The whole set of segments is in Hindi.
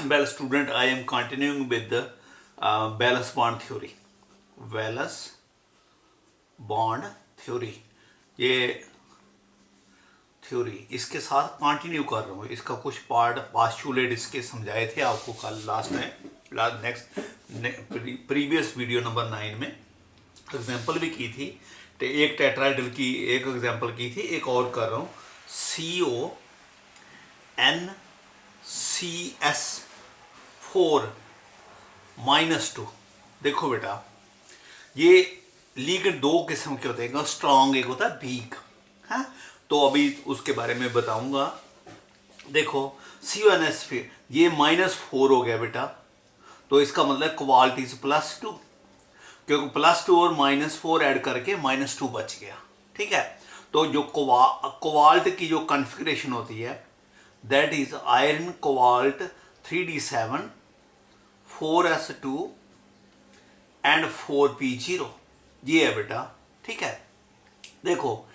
Well, student, I am continuing with the Wallace bond theory. Wallace bond theory. ये थ्योरी इसके साथ कंटिन्यू कर रहा हूँ. इसका कुछ पार्ट पास्टुलेट इसके समझाए थे आपको कल नेक्स्ट प्रीवियस वीडियो नंबर 9 में एग्जांपल भी की थी. तो एक टेट्राहेड्रल की एक एग्जांपल की थी, एक और कर रहा हूँ. CONCS4 -2. देखो बेटा, ये लिगेंड दो किस्म के होते हैं, स्ट्रॉन्ग एक होता है वीक. है तो अभी उसके बारे में बताऊंगा. देखो CONS ये -4 हो गया बेटा, तो इसका मतलब क्वालिटी इज +2, क्योंकि +2 और -4 ऐड करके -2 बच गया. ठीक है, तो जो कोबाल्ट की जो कॉन्फ़िगरेशन होती है that is iron cobalt 3d7 4s2 and 4p0. ये है बेटा. ठीक है, देखो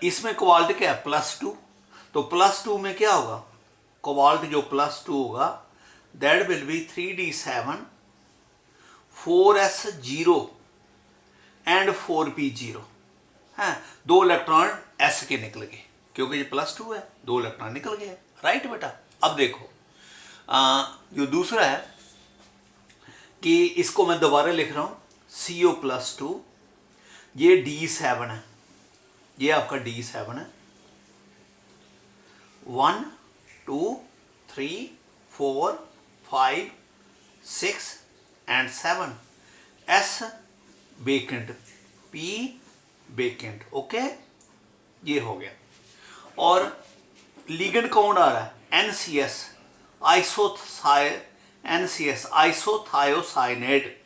इसमें कोबाल्ट क्या है +2, तो +2 में क्या होगा, कोबाल्ट जो +2 होगा that will be 3d7 4s0 and 4p0. है दो इलेक्ट्रॉन s के निकल गए, क्योंकि ये +2 है, दो इलेक्ट्रॉन निकल गए. राइट बेटा. अब देखो जो दूसरा है कि इसको मैं दोबारा लिख रहा हूं, CO+2, ये D7 है, ये आपका D7 है. 1 2 3 4 5 6 and 7 S vacant, P vacant. Okay, ये हो गया. और लिगेंड कौन आ रहा है, NCS आइसोथायोसाइनेट.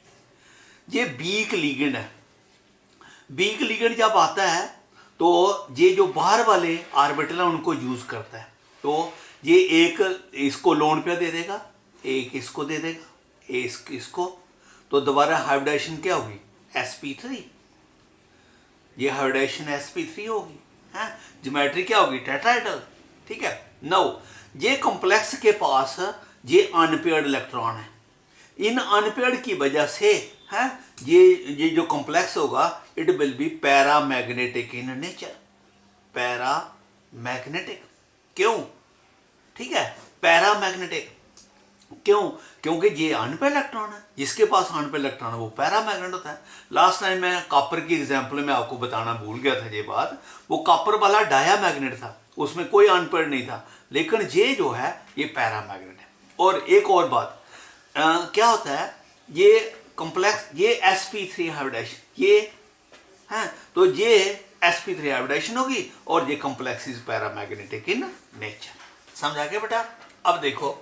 ये वीक लिगेंड है. वीक लिगेंड जब आता है तो ये जो बाहर वाले ऑर्बिटल है उनको यूज करता है. तो ये एक इसको लोन पे दे देगा, एक इसको दे देगा, एक इसको, तो दोबारा हाइब्रिडाइजेशन क्या होगी, sp3. ये हाइब्रिडाइजेशन sp3 होगी. है ज्योमेट्री क्या होगी, टेट्राहेड्रल. ठीक है. नाउ ये कॉम्प्लेक्स के पास ये अनपेयर्ड इलेक्ट्रॉन है. इन अनपेयर्ड की वजह से है ये जो कॉम्प्लेक्स होगा it will be paramagnetic in nature. Paramagnetic क्यों, ठीक है, पैरामैग्नेटिक क्यों, क्योंकि ये अनपेयर्ड इलेक्ट्रॉन है. जिसके पास अनपेयर्ड इलेक्ट्रॉन है वो पैरामैग्नेट होता है. लास्ट टाइम मैं कॉपर की एग्जांपल में आपको बताना भूल गया था ये बात. वो कॉपर वाला डायामैग्नेट था, उसमें कोई अनपेयर्ड नहीं था, लेकिन ये जो है ये पैरामैग्नेट है. और एक और बात क्या होता है, ये कॉम्प्लेक्स ये sp3 हाइब्रिडाइजेशन, ये है तो ये sp3 हाइब्रिडाइजेशन होगी और ये complex is paramagnetic in nature. समझा के बेटा. अब देखो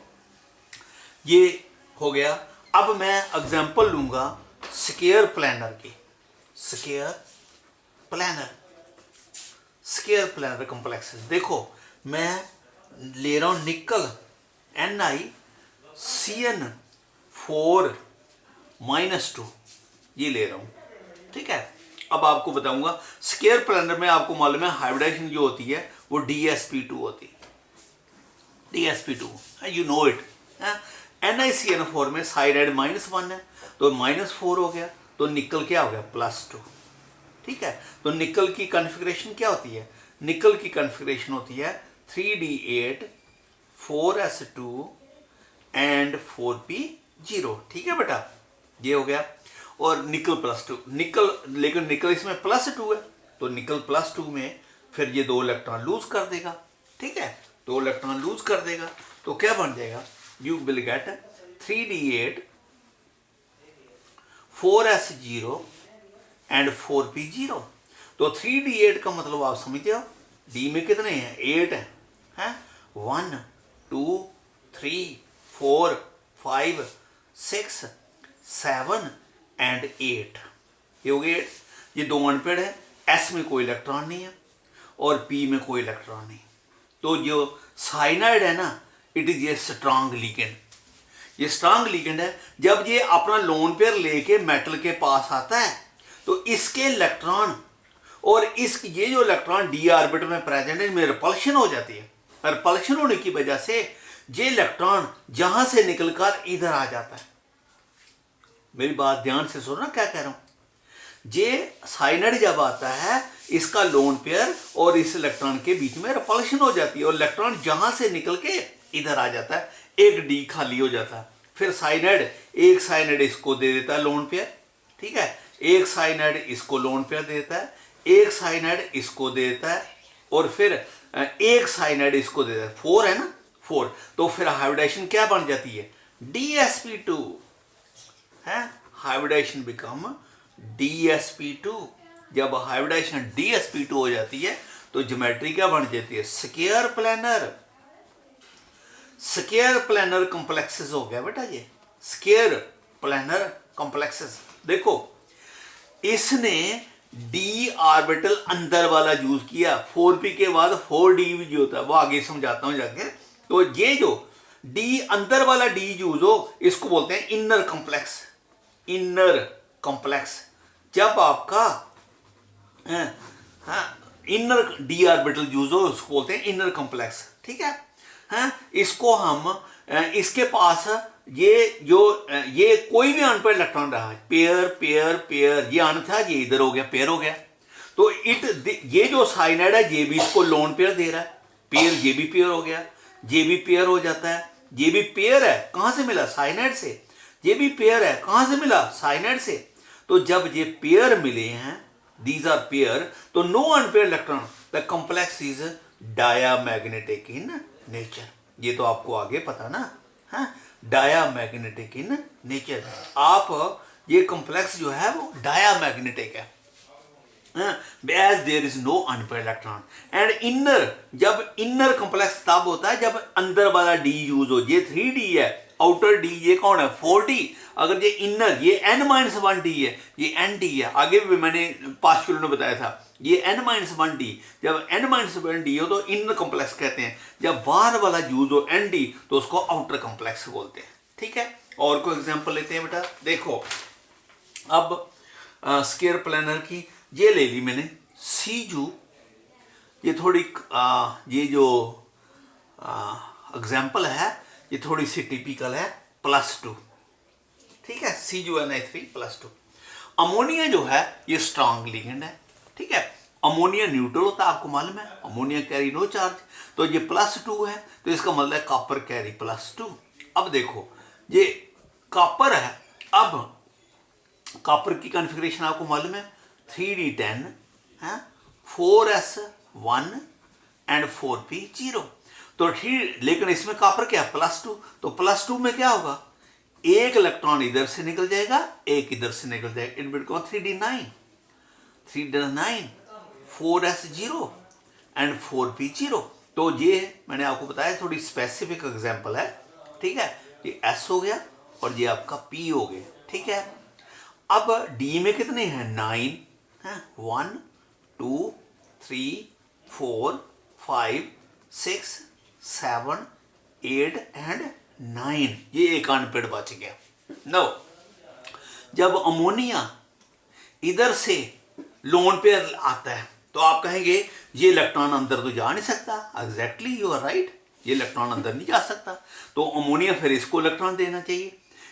ये हो गया. अब मैं एग्जांपल लूंगा स्केयर प्लानर की. Square planar complexes. देखो मैं ले रहा हूं निकल NiCN4 -2, ये ले रहा हूं. ठीक है. अब आपको बताऊंगा स्केयर प्लानर में आपको मालूम है हाइब्रिडाइजेशन जो होती है वो DsP2 होती है. DsP2 you know it. NiCN4 में साइड -1 है तो -4 हो गया, तो निकल क्या हो गया +2. ठीक है. तो निकल की कॉन्फ़िगरेशन क्या होती है, निकल की कॉन्फ़िगरेशन होती है 3d8 4s2 एंड 4p0. ठीक है बेटा, ये हो गया. और निकल +2, निकल, लेकिन निकल इसमें +2 है, तो निकल +2 में फिर ये दो इलेक्ट्रॉन लूज कर देगा. ठीक है, दो इलेक्ट्रॉन लूज कर देगा तो क्या बन जाएगा, you will get 3d8 4s0 and 4p0. तो 3d8 का मतलब आप समझते हो, d में कितने हैं, 8 हैं. 1 2 3 4 5 6 7 एंड 8, ये हो गए 8. ये दो अनपेयर्ड है, s में कोई इलेक्ट्रॉन नहीं है और p में कोई इलेक्ट्रॉन नहीं. तो जो साइनाइड है ना, इट इज ये स्ट्रांग लिगेंड. ये स्ट्रांग लिगेंड है. जब ये अपना लोन पेयर लेके मेटल के पास आता है तो इसके इलेक्ट्रॉन और ये जो इलेक्ट्रॉन d ऑर्बिटल में प्रेजेंट है, इनमें रिपल्शन हो जाती है. रिपल्शन होने की वजह से ये इलेक्ट्रॉन जहां से निकलकर इधर आ जाता है। मेरी बात ध्यान से सुनना क्या कह रहा हूं। ये साइनाइड जब आता है, इसका लोन पेयर और इस इलेक्ट्रॉन के बीच में रिपल्शन हो जाती है और इलेक्ट्रॉन जहां से निकल के इधर आ जाता है, एक डी खाली हो जाता है। फिर साइनाइड, एक साइनाइड इसको दे देता है लोन पेयर, ठीक है, एक साइनाइड इसको लोन पेयर देता है, एक साइनाइड इसको दे देता है और फिर एक साइनाइड इसको दे देता है। 4 है ना, 4। तो फिर हाइब्रिडाइजेशन क्या बन जाती है, DsP2 है, हाइब्रिडाइजेशन बिकम DsP2। जब हाइब्रिडाइजेशन DsP2 हो जाती है तो ज्योमेट्री क्या बन जाती है, square planar. Square planar complexes हो गया बेटा, ये स्क्वायर प्लैनर कॉम्प्लेक्सेस। देखो इसने डी ऑर्बिटल अंदर वाला यूज किया, 4p के बाद 4d भी जो होता है वो आगे समझाता हूं जाके। तो ये जो डी अंदर वाला डी यूज हो, इसको बोलते हैं इनर कॉम्प्लेक्स। इनर कॉम्प्लेक्स जब आपका इनर डी ऑर्बिटल यूज हो, उसको बोलते हैं इनर कॉम्प्लेक्स, ठीक है। इसको हम इसके पास ये कोई भी अनपेयर इलेक्ट्रॉन रहा है, पेयर पेयर पेयर, ये अन था, ये इधर हो गया, पेयर हो गया, तो ये जो साइनाइड है ये भी इसको लोन पेयर दे रहा है, पेयर, ये भी पेयर हो गया, ये भी पेयर हो जाता है, ये भी पेयर है, कहां से मिला, साइनाइड से, ये भी पेयर है, कहां से मिला, साइनाइड से। तो जब ये पेयर मिले हैं, दीज आर पेयर, तो no unpair electron, the complex is diamagnetic in nature. ये तो आपको आगे पता ना, हाँ, डायामैग्नेटिक इन नेचर। आप ये कॉम्प्लेक्स जो है वो डायामैग्नेटिक है, as there is no unpair electron. And inner, जब इनर कॉम्प्लेक्स तब होता है जब अंदर वाला डी यूज हो। ये 3d है, आउटर डी ये कौन है, 4d। अगर ये इनर, ये n-1d है, ये nd है, आगे भी मैंने पास्टुल में बताया था, ये n-1d। जब n-1d हो तो इनर कॉम्प्लेक्स कहते हैं, जब बाहर वाला यूज हो nd तो उसको आउटर कॉम्प्लेक्स बोलते हैं, ठीक है। और कोई एग्जांपल लेते हैं बेटा, देखो अब स्क्वायर प्लैनर की ये ले ली मैंने, सीजू, ये थोड़ी ये जो एग्जांपल है ये थोड़ी सी टिपिकल है, +2, ठीक है, CuNi3 +2। अमोनिया जो है ये स्ट्रांग लिगेंड है, ठीक है। अमोनिया न्यूट्रल होता है, आपको मालूम है, अमोनिया कैरी नो चार्ज, तो ये +2 है, तो इसका मतलब है कॉपर कैरी +2। अब देखो ये कॉपर है, अब कॉपर की कॉन्फ़िगरेशन आपको मालूम है, 3d10 है, 4s1 एंड 4p0। तो ठीक, लेकिन इसमें कॉपर क्या, +2, तो +2 में क्या होगा, एक इलेक्ट्रॉन इधर से निकल जाएगा, एक इधर से निकल जाएगा, it become 3d9, 4s0 and 4p0। तो ये मैंने आपको बताया थोड़ी स्पेसिफिक एग्जांपल है, ठीक है। ये s हो गया और ये आपका p हो गया, ठीक है। अब d में कितने हैं, 9 है, 1 2 3 4 5 6 7 8 एंड 9, ये एक अनपेड बच गया। नो, जब अमोनिया इधर से लोन पेयर आता है तो आप कहेंगे ये इलेक्ट्रॉन अंदर तो जा नहीं सकता, एग्जैक्टली यू आर राइट, ये इलेक्ट्रॉन अंदर नहीं जा सकता, तो अमोनिया फिर इसको इलेक्ट्रॉन देना चाहिए,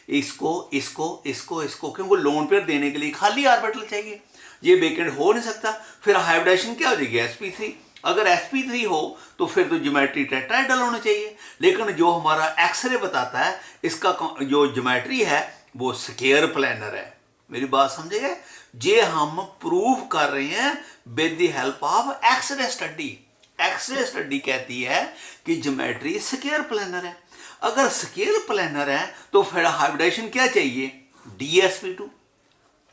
इसको इसको इसको इसको, क्योंकि लोन पेयर देने के लिए खाली ऑर्बिटल चाहिए, ये वेकेंट हो नहीं सकता। फिर हाइब्रिडाइजेशन क्या हो जाएगी, sp3। अगर sp3 हो तो फिर तो ज्योमेट्री टेट्राहेड्रल होना चाहिए, लेकिन जो हमारा एक्सरे बताता है इसका जो ज्योमेट्री है वो स्क्वायर प्लैनर है। मेरी बात समझे गए, ये हम प्रूव कर रहे हैं with the help of X-ray study. X-ray study कहती है कि ज्योमेट्री स्क्वायर प्लैनर है। अगर स्क्वायर प्लैनर है तो फिर हाइब्रिडाइजेशन क्या चाहिए, DsP2,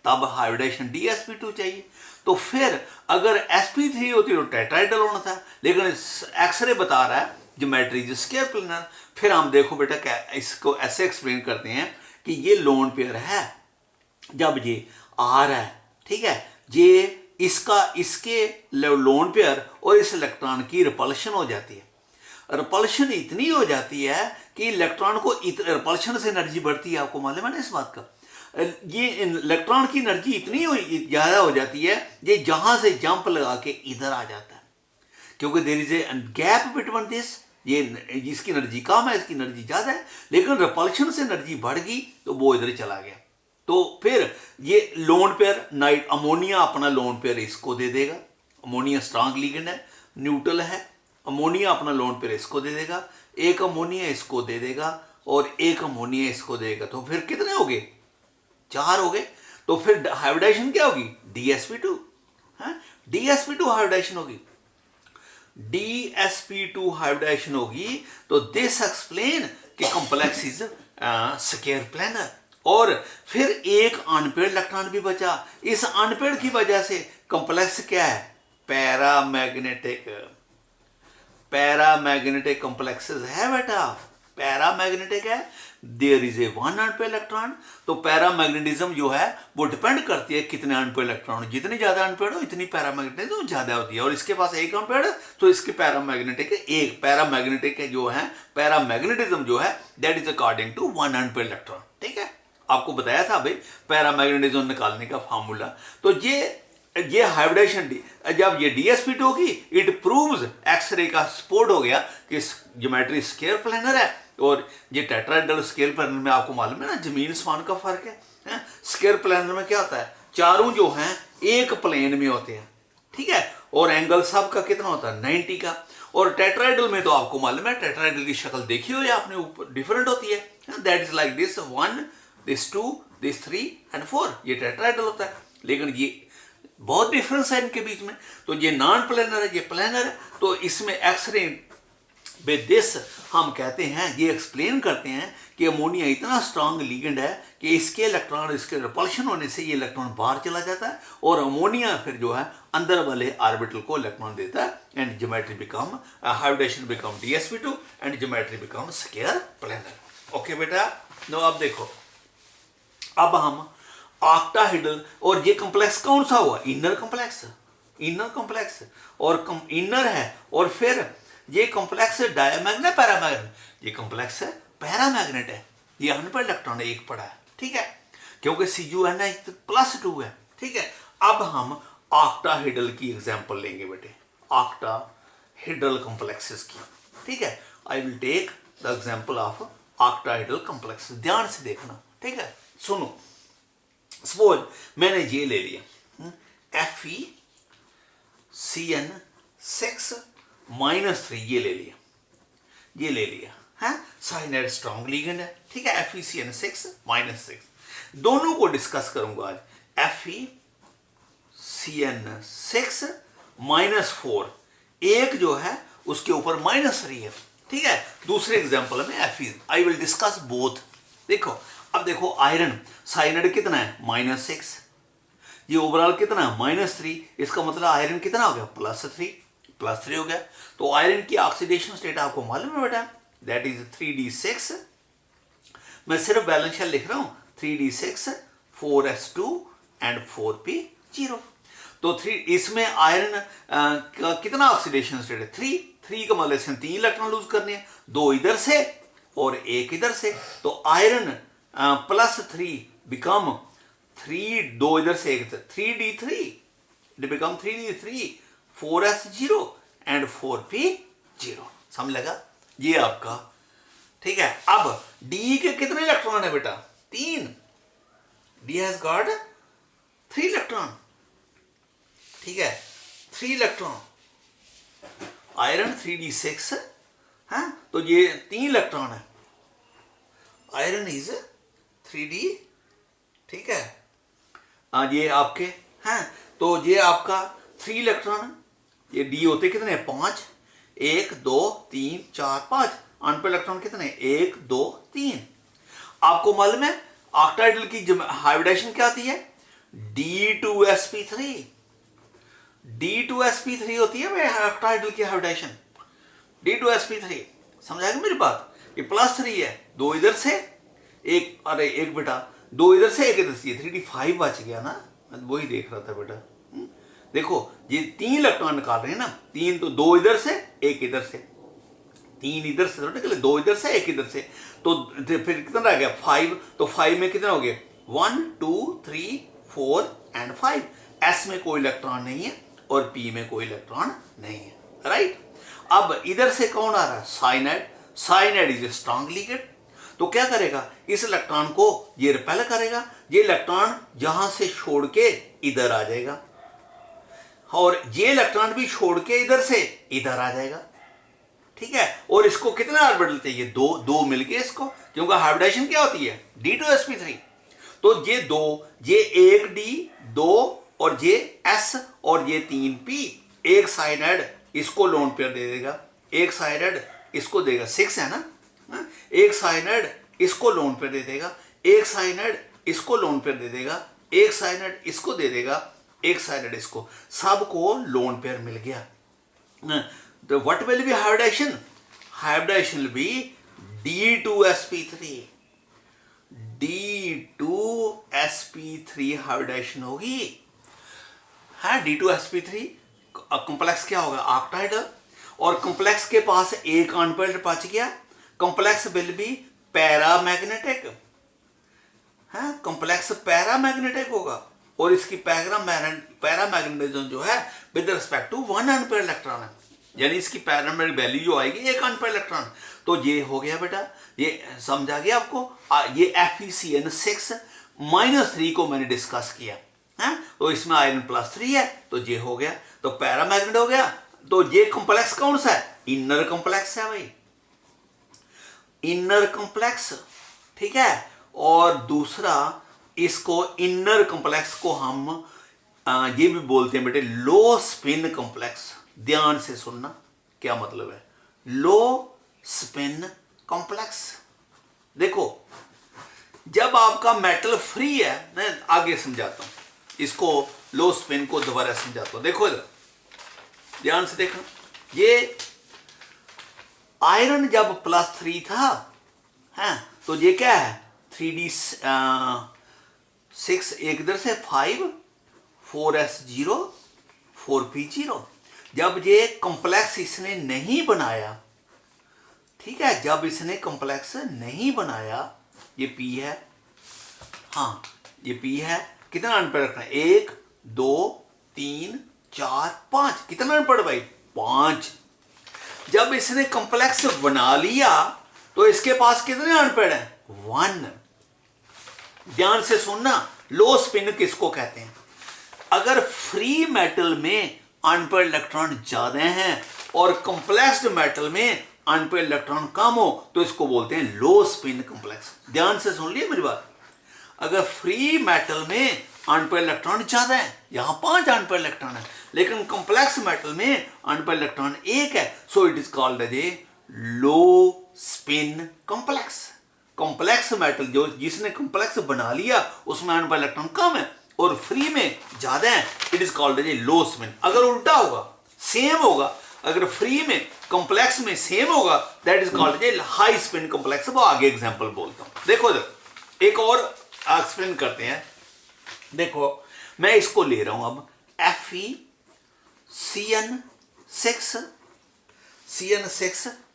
तब हाइब्रिडाइजेशन DsP2 चाहिए। तो फिर अगर sp3 होती तो टेट्राहेड्रल होना था, लेकिन एक्सरे बता रहा है ज्योमेट्री स्क्वायर प्लैनर। फिर हम देखो बेटा क्या इसको ऐसे एक्सप्लेन करते हैं कि ये लोन पेयर है, जब ये आ रहा है, ठीक है, ये इसके लोन पेयर और इस इलेक्ट्रॉन की रिपल्शन हो जाती है। रिपल्शन इतनी हो जाती है कि इलेक्ट्रॉन को रिपल्शन से एनर्जी बढ़ती है, आपको मालूम है ना इस बात का। ये इलेक्ट्रॉन की एनर्जी इतनी ज़्यादा हो जाती है, ये जहां से जंप लगा के इधर आ जाता है, क्योंकि there is a gap between this, ये इसकी एनर्जी कम है, इसकी एनर्जी ज़्यादा है, लेकिन रिपल्शन से एनर्जी बढ़ गई तो वो इधर चला गया। तो फिर ये लोन पेयर नाइट अमोनिया अपना लोन पेयर इसको दे देगा, अमोनिया स्ट्रांग लिगेंड है, न्यूट्रल है, अमोनिया अपना लोन पेयर इसको दे देगा, एक अमोनिया इसको दे देगा और एक अमोनिया इसको देगा। तो फिर कितने हो गए? 4 हो गए। तो फिर हाइब्रिडाइजेशन क्या होगी? DsP2, DsP2 हाइब्रिडाइजेशन होगी, DsP2 हाइब्रिडाइजेशन होगी। तो दिस एक्सप्लेन कि कॉम्प्लेक्स इज स्केयर प्लानर। और फिर एक अनपेयर्ड इलेक्ट्रॉन भी बचा। इस अनपेयर्ड की वजह से कॉम्प्लेक्स क्या है? पैरामैग्नेटिक, पैरामैग्नेटिक कॉम्प्लेक्सेस है बेटा, पैरामैग्नेटिक है। There is a one unpaired electron. तो पैरामैग्नेटिज्म जो है वो डिपेंड करती है कितने अनपेयर्ड इलेक्ट्रॉन, जितने ज्यादा अनपेयर्ड हो इतनी पैरामैग्नेटिज्म ज्यादा होती है। और इसके पास एक अनपेयर्ड है तो इसके पैरामैग्नेटिक एक, पैरामैग्नेटिक जो है, पैरामैग्नेटिज्म जो है that is according to one unpaired electron. ठीक है, आपको बताया था भाई पैरामैग्नेटिज्म निकालने का फार्मूला। तो ये हाइब्रिडेशन जब ये DsP2 होगी, इट प्रूव्स एक्सरे का सपोर्ट हो गया कि ज्योमेट्री स्केयर प्लानर है। और ये टेट्राहेड्रल स्केयर प्लानर में आपको मालूम है ना जमीन आसमान का फर्क है। स्केयर प्लानर में क्या होता है? चारों जो हैं एक प्लेन में होते हैं, ठीक है, और एंगल सब का कितना होता है? 90 का। और टेट्राहेड्रल में तो आपको मालूम है, टेट्राहेड्रल की शक्ल देखी हो या आपने, ऊपर डिफरेंट होती है, that is like this 1 this 2 this 3 and 4, ये टेट्राहेड्रल होता है। लेकिन ये बहुत डिफरेंस है इनके बीच में। तो ये नॉन प्लेनर है, ये प्लेनर है। तो इसमें एक्सरे विद दिस हम कहते हैं, ये एक्सप्लेन करते हैं कि अमोनिया इतना स्ट्रांग लिगेंड है कि इसके इलेक्ट्रॉन, इसके रिपल्शन होने से ये इलेक्ट्रॉन बाहर चला जाता है और अमोनिया फिर जो है अंदर वाले ऑर्बिटल को इलेक्ट्रॉन देता है and geometry become hybridisation become DsP2 and geometry become square planar. Okay बेटा, नो अब देखो, अब हम ऑक्टाहेड्रल, और ये कॉम्प्लेक्स कौन सा हुआ? इनर कॉम्प्लेक्स, इनर कॉम्प्लेक्स, और इनर है। और फिर ये कॉम्प्लेक्स डायमैग्नेट पैरामैग्नेट, ये कॉम्प्लेक्स है पैरामैग्नेट है। ये अनपेयर्ड इलेक्ट्रॉन एक पड़ा है, ठीक है, क्योंकि CuNi +2 है। ठीक है, अब हम ऑक्टाहेड्रल की एग्जांपल लेंगे बेटे, ऑक्टाहेड्रल कॉम्प्लेक्सेस की। ठीक है, I will take the example of octahedral complex. ध्यान से देखना, ठीक है, सुनो। सपोज मैंने ये ले लिया FeCN6 -3, ये ले लिया, ये ले लिया है, साइनाइड स्ट्रॉन्ग लिगेंड है। ठीक है, FeCN6 -6, दोनों को डिस्कस करूंगा आज। FeCN6 -4, एक जो है उसके ऊपर -3 है। ठीक है, दूसरे एग्जांपल में आई विल डिस्कस बोथ। देखो, अब देखो आयरन साइनाइड कितना है? -6, ये ओवरऑल कितना है? -3, इसका मतलब आयरन कितना हो गया? +3 हो गया। तो आयरन की ऑक्सीडेशन स्टेट आपको मालूम है बेटा, दैट इज 3d6। मैं सिर्फ बैलेंस शेल लिख रहा हूं, 3d6 4s2 एंड 4p0। तो 3 इसमें आयरन का कितना ऑक्सीडेशन स्टेट है? 3 का मतलब इसमें 3 इलेक्ट्रॉन लूज करने हैं, 2 इधर से और 1 इधर से। तो आयरन +3 बिकम 3, 2 इधर से 1, 3d3, it become 3d3 4s0 and 4p0। समझ लगा? ये आपका, ठीक है। अब डी के कितने इलेक्ट्रॉन है बेटा? 3। D has got 3 electron. ठीक है, 3 इलेक्ट्रॉन। आयरन 3d6 है, तो ये 3 इलेक्ट्रॉन है। आयरन इज 3d, ठीक है, ये आपके हैं, तो ये आपका 3 इलेक्ट्रॉन। ये डी होते कितने? 5, 1 2 3 4 5। अनपेयर्ड इलेक्ट्रॉन कितने? 1 2 3। आपको मालूम है ऑक्टाहेड्रल की हाइब्रिडेशन क्या आती है? D2sp3। D2sp3 होती है भाई ऑक्टाहेड्रल की हाइब्रिडेशन, D2sp3। समझाएगा मेरी बात? ये +3 है, 2 इधर से 1, अरे 1 बेटा, 2 इधर से 1 इधर से, 3d5 बच गया ना, मैं वही देख रहा था बेटा। देखो ये 3 इलेक्ट्रॉन निकाल रहे हैं ना, 3 तो 2 इधर से 1 इधर से, 3 इधर से तो निकले, 2 इधर से 1 इधर से, तो फिर कितना रह गया? 5। तो 5 में कितना हो गया? 1 2 3 4 एंड 5। एस में कोई इलेक्ट्रॉन नहीं है और पी में कोई इलेक्ट्रॉन नहीं है, राइट। अब इधर से कौन आ रहा है, cyanide. Cyanide is strong ligand, तो क्या करेगा, इस इलेक्ट्रॉन को ये रिपेल करेगा, ये इलेक्ट्रॉन जहां से छोड़ के इधर आ जाएगा, और ये इलेक्ट्रॉन भी छोड़ के इधर से इधर आ जाएगा, ठीक है। और इसको कितना ऑर्बिटल चाहिए, दो, दो मिलके इसको, क्योंकि हाइब्रिडाइजेशन क्या होती है, D2sp3। तो ये दो, ये एक D, दो, और ये S, और ये 3p। एक साइनाइड इसको लोन पेयर दे देगा, एक साइनाइड इसको देगा, 6 है ना, एक साइनाइड इसको लोन पेयर दे देगा, एक साइनाइड इसको लोन पेयर दे देगा, एक साइनाइड इसको दे देगा, एक साइनाइड इसको, सबको लोन पेयर मिल गया। तो what will be hybridization? Hybridization will be D2sp3, D2sp3 hybridization होगी, है। D2sp3 कॉम्प्लेक्स क्या होगा, ऑक्टाइडल, और कॉम्प्लेक्स के पास एक अनपेयर्ड बच गया, कॉम्प्लेक्स विल बी पैरामैग्नेटिक, है, कॉम्प्लेक्स पैरामैग्नेटिक होगा, और इसकी पैरामैग्नेटिज्म जो है with respect to one unpaired electron है, यानी इसकी पैरामैग्नेटिक वैल्यू जो आएगी एक अनपेयर्ड इलेक्ट्रॉन। तो ये हो गया बेटा, ये समझा गया आपको। ये FeCN6 -3 को मैंने डिस्कस किया है, तो इसमें आयरन +3 है, तो ये हो गया, तो पैरामैग्नेट हो गया। तो ये कॉम्प्लेक्स कौन सा है, इनर कॉम्प्लेक्स है भाई, इनर कॉम्प्लेक्स, ठीक है। और दूसरा, इसको इनर कॉम्प्लेक्स को हम ये भी बोलते हैं बेटे लो स्पिन कॉम्प्लेक्स। ध्यान से सुनना क्या मतलब है लो स्पिन कॉम्प्लेक्स। देखो, जब आपका मेटल फ्री है, मैं आगे समझाता हूं इसको, लो स्पिन को दोबारा समझाता हूं। देखो इधर ध्यान से देखना, ये आयरन जब +3 था, है, तो ये क्या है 3d6, एक इधर से 5, 4s0, 4p0। जब ये कॉम्प्लेक्स इसने नहीं बनाया, ठीक है, जब इसने कॉम्प्लेक्स नहीं बनाया, ये p है, हाँ ये p है, कितना अनपढ़ रखना है, 1 2 3 4 5, कितना अनपढ़ भाई, 5। जब इसने कॉम्प्लेक्स बना लिया तो इसके पास कितने अनपेयर हैं, 1। ध्यान से सुनना, लो स्पिन किसको कहते हैं, अगर फ्री मेटल में अनपेयर इलेक्ट्रॉन ज्यादा हैं और कॉम्प्लेक्स्ड मेटल में अनपेयर इलेक्ट्रॉन कम हो, तो इसको बोलते हैं लो स्पिन कॉम्प्लेक्स। ध्यान से सुन लिए मेरी बात, अगर फ्री मेटल में अनपेयर इलेक्ट्रॉन ज्यादा है, यहां 5 अनपेयर इलेक्ट्रॉन है, लेकिन कॉम्प्लेक्स मेटल में अनपेयर इलेक्ट्रॉन 1 है, so it is called as a low spin complex. Complex metal जो जिसने कॉम्प्लेक्स बना लिया उसमें अनपेयर इलेक्ट्रॉन कम है और फ्री में ज्यादा है, it is called as a low spin. अगर उल्टा होगा, सेम होगा, अगर फ्री में कॉम्प्लेक्स में सेम होगा, that is called as a high spin complex. वो आगे एग्जांपल बोलता हूं। देखो इधर एक और एक्सप्लेन करते हैं। देखो मैं इसको ले रहा हूं अब FeCN6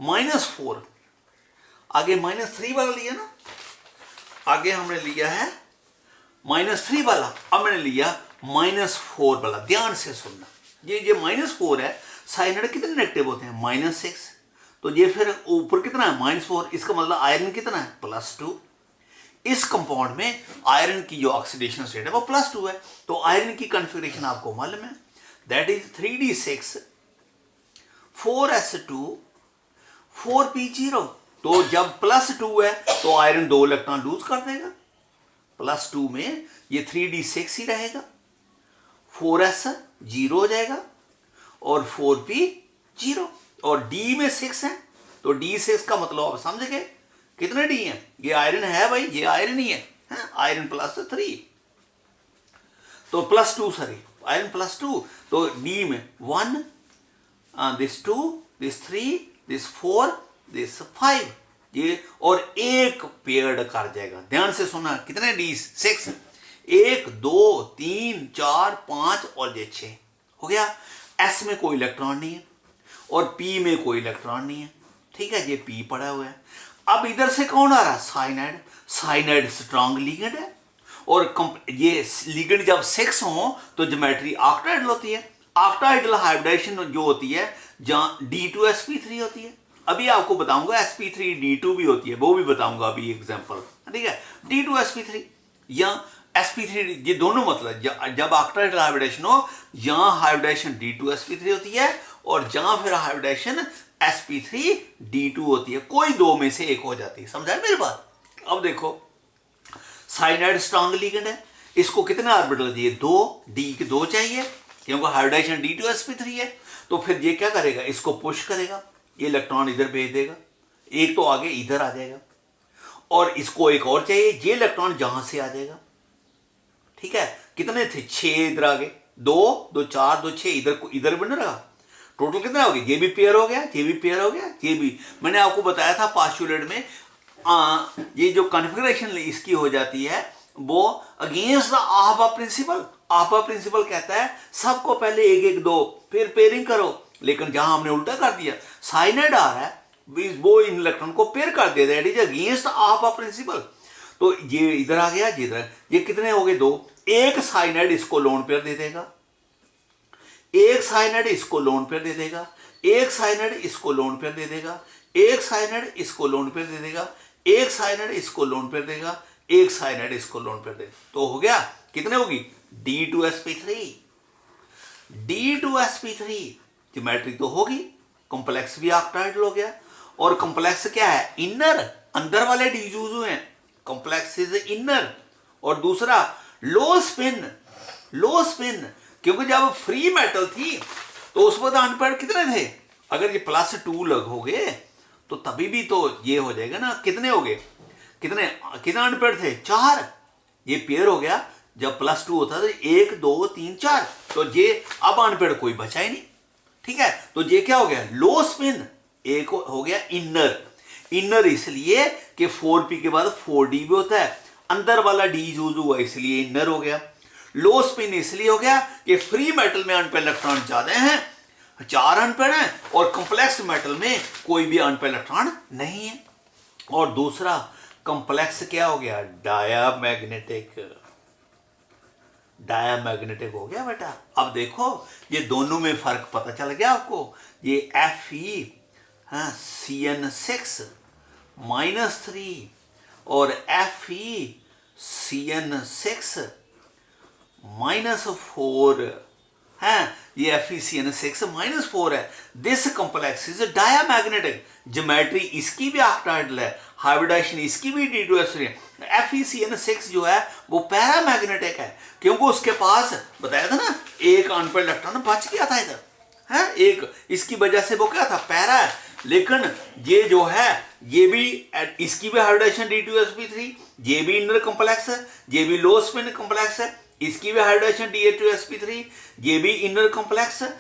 -4, आगे -3 वाला लिया ना, आगे हमने लिया है -3 वाला, अब मैंने लिया -4 वाला। ध्यान से सुनना, ये -4 है, साइनाइड कितने नेगेटिव होते हैं, -6, तो ये फिर ऊपर कितना है, -4, इसका मतलब आयरन कितना है, +2। इस कंपाउंड में आयरन की जो ऑक्सीडेशन स्टेट है वो +2 है, तो आयरन की कॉन्फ़िगरेशन आपको मालूम है, that is 3d6 4s2 4p0। तो जब +2 है तो आयरन 2 इलेक्ट्रॉन लूज कर देगा, +2 में ये 3d6 ही रहेगा, 4s 0 हो जाएगा और 4p 0, और d में 6 है, तो d6 का मतलब आप समझ गए कितने डी हैं, ये आयरन है भाई, ये आयरन ही है, आयरन +3, तो +2 सॉरी, आयरन +2, तो डी में 1, दिस 2, दिस 3, दिस 4, दिस 5, ये और एक पेयर्ड कर जाएगा। ध्यान से सुना, कितने डी, 6, 1 2 3 4 5 और ये 6 हो गया। एस में कोई इलेक्ट्रॉन नहीं है और पी में कोई इलेक्ट्रॉन नहीं है, ठीक है, ये पी पड़ा हुआ है। अब इधर से कौन आ रहा है, साइनाइड। साइनाइड स्ट्रॉन्ग लिगेंड है, और ये लिगेंड जब 6 हो तो ज्योमेट्री ऑक्टाइडल होती है। ऑक्टाइडल हाइब्रिडाइजेशन जो होती है, जहां D2sp3 होती है। अभी आपको बताऊंगा sp3D2 भी होती है, वो भी बताऊंगा अभी एग्जांपल, ठीक है। D2sp3 या sp3, ये दोनों मतलब जब ऑक्टेट हाइब्रिडेशन हो, यहां हाइब्रिडेशन D2sp3 होती है और जहां फिर हाइब्रिडेशन sp3D2 होती है। कोई दो में से एक हो जाती है, समझा मेरी बात। अब देखो साइनाइड स्ट्रांग लिगेंड है, इसको कितने ऑर्बिटल चाहिए? दो, डी के दो चाहिए क्योंकि हाइब्रिडेशन D2sp3 है। तो फिर ये क्या करेगा, इसको पुश करेगा, ये इलेक्ट्रॉन इधर भेज देगा, एक तो आगे इधर आ जाएगा, और इसको एक और चाहिए, ये इलेक्ट्रॉन जहां से आ जाएगा, ठीक है। कितने थे? 6 इधर आ गए, 2 2 4 2 6, इधर बन रहा, टोटल कितना हो गया? ये भी पेयर हो गया, ये भी पेयर हो गया, ये भी। मैंने आपको बताया था पास्टुलेट में ये जो कॉन्फ़िगरेशन इसकी हो जाती है वो अगेंस्ट द आफा प्रिंसिपल। आफा प्रिंसिपल कहता है सबको पहले एक एक दो, फिर पेयरिंग करो, लेकिन जहां हमने उल्टा कर दिया, साइनाइड आ रहा है, वो इन इलेक्ट्रॉन को पेयर कर देता है, इट इज अगेंस्ट आफा प्रिंसिपल। तो ये इधर आ गया, ये इधर, ये कितने हो गए? 2। एक साइनाइड इसको लोन पेयर दे देगा, एक साइनाइड इसको लोन पेयर दे देगा, एक साइनाइड इसको लोन पेयर दे देगा, एक साइनाइड इसको लोन पेयर दे देगा, एक साइनाइड इसको लोन पेयर देगा, एक साइनाइड इसको लोन पेयर देगा। तो हो गया, कितने होगी? D2sp3। D2sp3 ज्योमेट्री तो होगी, कॉम्प्लेक्स भी ऑक्टाहेड्रल हो गया। और कॉम्प्लेक्स क्या है? इनर, अंदर वाले डी यूज हुए हैं, कॉम्प्लेक्स इज इनर। और दूसरा लो स्पिन, लो स्पिन, क्योंकि जब फ्री मेटल थी तो उस पर अनपेयर्ड कितने थे? अगर ये +2 लगोगे तो तभी भी तो ये हो जाएगा ना। कितने हो गए? कितने अनपेयर्ड थे? 4। ये पेयर हो गया, जब +2 होता तो 1 2 3 4, तो ये अब अनपेयर्ड कोई बचा ही नहीं, ठीक है। तो ये क्या हो गया? लो स्पिन। एक हो गया इनर, इनर इसलिए कि 4p के बाद 4d भी होता है, अंदर वाला d यूज हुआ इसलिए इनर हो गया। लो स्पिन इसलिए हो गया कि फ्री मेटल में अनपेयर्ड इलेक्ट्रॉन ज्यादा हैं, 4 अनपेयर्ड हैं, और कॉम्प्लेक्स मेटल में कोई भी अनपेयर्ड इलेक्ट्रॉन नहीं है। और दूसरा कॉम्प्लेक्स क्या हो गया? डायामैग्नेटिक, डायामैग्नेटिक हो गया बेटा। अब देखो ये दोनों में फर्क पता चल गया आपको। ये Fe CN6 -3 और Fe CN6 -4 है, ये FeCN6 -4 है। This complex is diamagnetic, geometry इसकी भी ऑक्टाहेड्रल है, हाइब्रिडाइजेशन इसकी भी D2sp3 है। FeCN6 जो है वो पैरामैग्नेटिक है, क्योंकि उसके पास बताया था ना एक अनपेयर्ड इलेक्ट्रॉन बच गया था इधर, है एक, इसकी वजह से वो क्या था? पैरा है। लेकिन ये जो है ये भी, इसकी भी हाइब्रिडाइजेशन D2sp3, ये भी इनर कॉम्प्लेक्स है, ये भी लो स्पिन कॉम्प्लेक्स है, इसकी भी हाइब्रिडाइजेशन Da2sp3, ये भी इनर कॉम्प्लेक्स है,